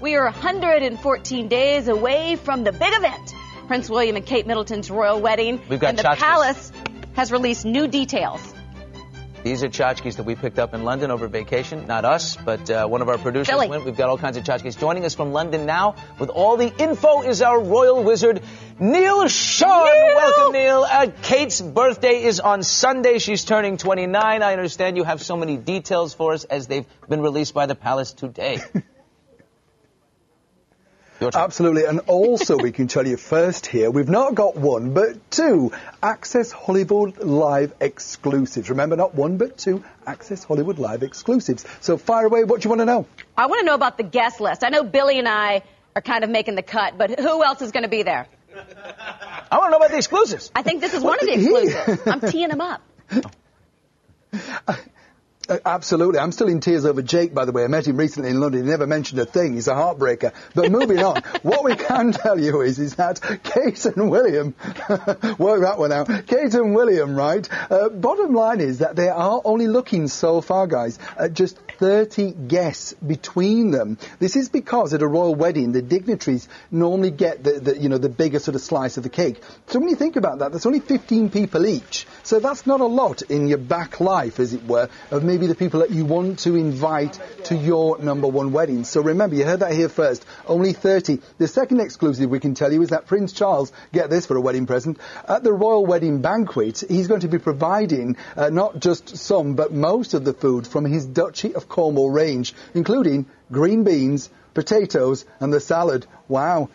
We are 114 days away from the big event, Prince William and Kate Middleton's royal wedding. We've got and the tchotchkes. palace has released new details. These are tchotchkes that we picked up in London over vacation. Not us, but one of our producers Philly. went. We've got all kinds of tchotchkes. Joining us from London now with all the info is our royal wizard, Neil Sean. Neil! Welcome, Neil. Kate's birthday is on Sunday. She's turning 29. I understand you have so many details for us as they've been released by the palace today. Absolutely, and also we can tell you first here, we've not got one, but two Access Hollywood Live exclusives. Remember, not one, but two Access Hollywood Live exclusives. So fire away, what do you want to know? I want to know about the guest list. I know Billy and I are kind of making the cut, but who else is going to be there? I want to know about the exclusives. I think this is one of the exclusives. I'm teeing them up. Absolutely. I'm still in tears over Jake, by the way. I met him recently in London. He never mentioned a thing. He's a heartbreaker. But moving on, what we can tell you is that Kate and William, work that one out, Kate and William, right? Bottom line is that they are only looking so far, guys, at just 30 guests between them. This is because at a royal wedding, the dignitaries normally get the bigger sort of slice of the cake. So when you think about that, there's only 15 people each. So that's not a lot in your back life, as it were, of maybe the people that you want to invite to your number one wedding. So remember, you heard that here first, only 30. The second exclusive we can tell you is that Prince Charles, get this for a wedding present, at the royal wedding banquet, he's going to be providing not just some, but most of the food from his Duchy of Cornwall range, including green beans, potatoes, and the salad. Wow.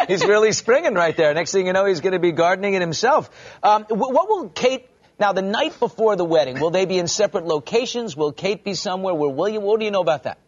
he's really springing right there. Next thing you know, he's going to be gardening it himself. What will Kate... Now, the night before the wedding, will they be in separate locations? Will Kate be somewhere? Where William? What do you know about that?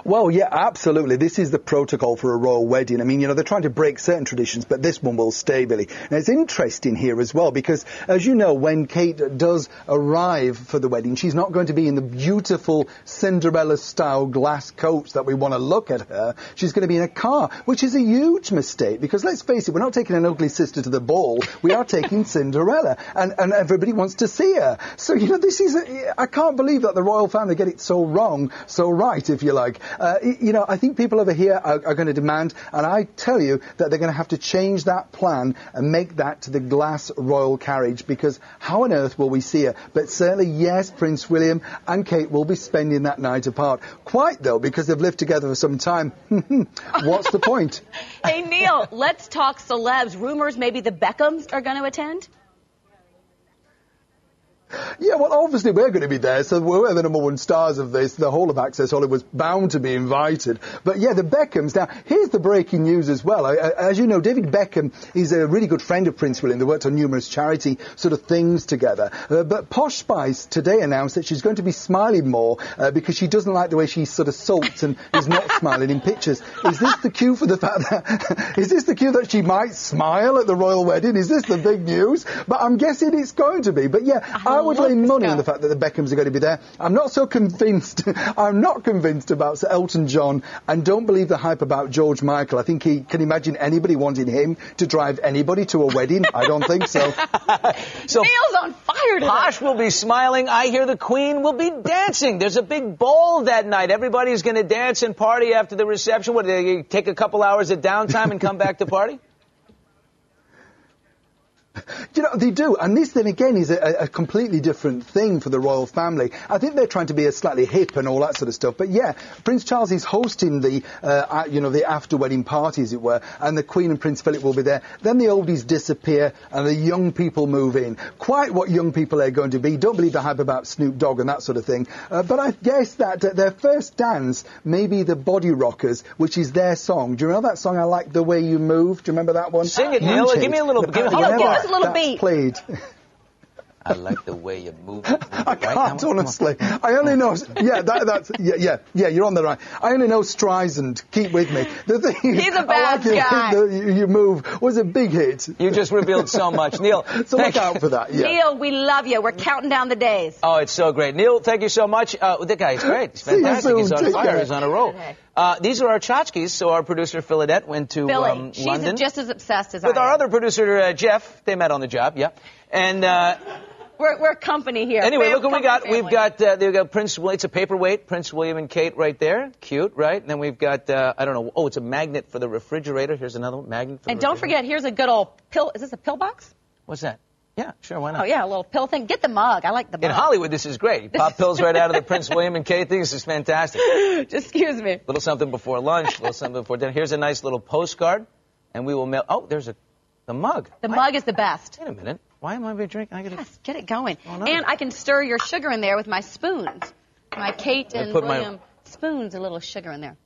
Well, yeah, absolutely. This is the protocol for a royal wedding. I mean, they're trying to break certain traditions, but this one will stay, Billy. Now, it's interesting here as well because, as you know, when Kate does arrive for the wedding, she's not going to be in the beautiful Cinderella-style glass coach that we want to look at her. She's going to be in a car, which is a huge mistake because, let's face it, we're not taking an ugly sister to the ball. We are taking Cinderella, and everybody wants to see her. So, this is... I can't believe that the royal family get it so wrong, so right, if you like. I think people over here are going to demand, and I tell you that they're going to have to change that plan and make that to the glass royal carriage, because how on earth will we see her? But certainly, yes, Prince William and Kate will be spending that night apart. Quite, though, because they've lived together for some time. What's the point? Hey, Neil, let's talk celebs. Rumors maybe the Beckhams are going to attend? Yeah, well, obviously we're going to be there, so we're the number one stars of this. The whole of Access Hollywood's bound to be invited. But yeah, the Beckhams. Now, here's the breaking news as well. As you know, David Beckham is a really good friend of Prince William. They worked on numerous charity sort of things together. But Posh Spice today announced that she's going to be smiling more because she doesn't like the way she sort of sulks and is not smiling in pictures. Is this the cue for the fact that... is this the cue that she might smile at the royal wedding? Is this the big news? But I'm guessing it's going to be. But yeah, I would lay money on the fact that the Beckhams are going to be there. I'm not so convinced. I'm not convinced about Sir Elton John, and don't believe the hype about George Michael. I think he can imagine anybody wanting him to drive anybody to a wedding. I don't think so. So Neil's on fire today. Posh will be smiling. I hear the Queen will be dancing. There's a big ball that night. Everybody's going to dance and party after the reception. What, they take a couple hours of downtime and come back to party? They do. And this, then again, is a completely different thing for the royal family. I think they're trying to be a slightly hip and all that sort of stuff. But yeah, Prince Charles is hosting the after-wedding party, as it were, and the Queen and Prince Philip will be there. Then the oldies disappear and the young people move in. Quite what young people are going to be. Don't believe the hype about Snoop Dogg and that sort of thing. But I guess that their first dance may be the Body Rockers, which is their song. Do you remember that song, I Like the Way You Move? Do you remember that one? Sing it, Neil. Give me a little... Give us a little beat. Played. I like the way you move. I can't, honestly. I only know... Yeah, you're on the right. I only know Streisand. Keep with me. The thing He's a bad guy. You Move was a big hit. You just revealed so much. Neil, so look out for that. Yeah. Neil, we love you. We're counting down the days. Oh, it's so great. Neil, thank you so much. The guy is great. He's fantastic. He's on fire. He's on a roll. These are our tchotchkes. So our producer, Philadette, went to Philly. She's London. Just as obsessed as I am. With our other producer, Jeff. They met on the job, yeah. And We're company here. Anyway, look what we got. Family. We've got Prince. It's a paperweight. Prince William and Kate right there. Cute, right? And then we've got I don't know. Oh, it's a magnet for the refrigerator. Here's another one, magnet for the refrigerator. And don't forget, here's a good old pill. Is this a pill box? What's that? Yeah, sure. Why not? Oh yeah, a little pill thing. Get the mug. I like the mug. In Hollywood, this is great. You pop pills right out of the Prince William and Kate thing. This is fantastic. Just excuse me. Little something before lunch. Little something before dinner. Here's a nice little postcard, and we will mail. Oh, there's the mug. The mug is the best. Wait a minute. Why am I drinking? Yes, get it going. Oh, no. And I can stir your sugar in there with my spoons. My Kate and William spoons, a little sugar in there.